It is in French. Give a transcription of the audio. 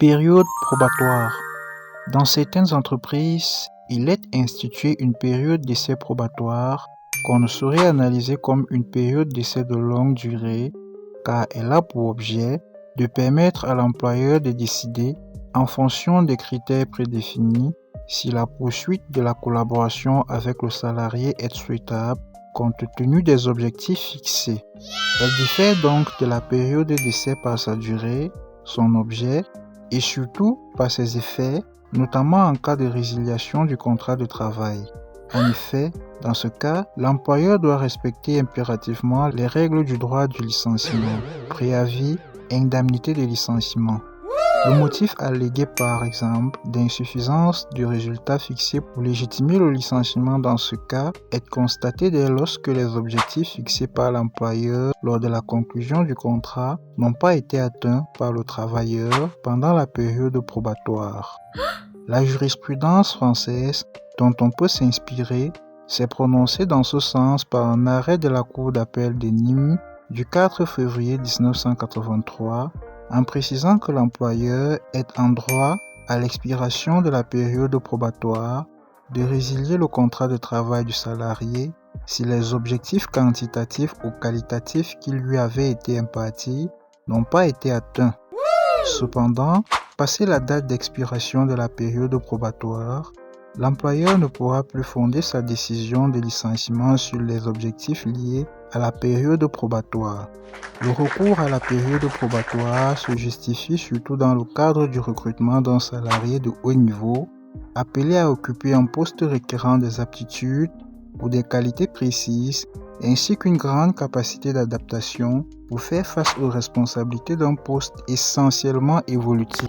Période probatoire. Dans certaines entreprises, il est institué une période d'essai probatoire qu'on ne saurait analyser comme une période d'essai de longue durée car elle a pour objet de permettre à l'employeur de décider, en fonction des critères prédéfinis, si la poursuite de la collaboration avec le salarié est souhaitable compte tenu des objectifs fixés. Elle diffère donc de la période d'essai par sa durée, son objet et surtout par ses effets, notamment en cas de résiliation du contrat de travail. En effet, dans ce cas, l'employeur doit respecter impérativement les règles du droit du licenciement, préavis et indemnité de licenciement. Le motif allégué par exemple d'insuffisance du résultat fixé pour légitimer le licenciement dans ce cas est constaté dès lors que les objectifs fixés par l'employeur lors de la conclusion du contrat n'ont pas été atteints par le travailleur pendant la période probatoire. La jurisprudence française, dont on peut s'inspirer, s'est prononcée dans ce sens par un arrêt de la Cour d'appel de Nîmes du 4 février 1983 en précisant que l'employeur est en droit, à l'expiration de la période probatoire, de résilier le contrat de travail du salarié si les objectifs quantitatifs ou qualitatifs qui lui avaient été impartis n'ont pas été atteints. Cependant, passé la date d'expiration de la période probatoire, l'employeur ne pourra plus fonder sa décision de licenciement sur les objectifs liés à la période probatoire. Le recours à la période probatoire se justifie surtout dans le cadre du recrutement d'un salarié de haut niveau, appelé à occuper un poste requérant des aptitudes ou des qualités précises, ainsi qu'une grande capacité d'adaptation pour faire face aux responsabilités d'un poste essentiellement évolutif.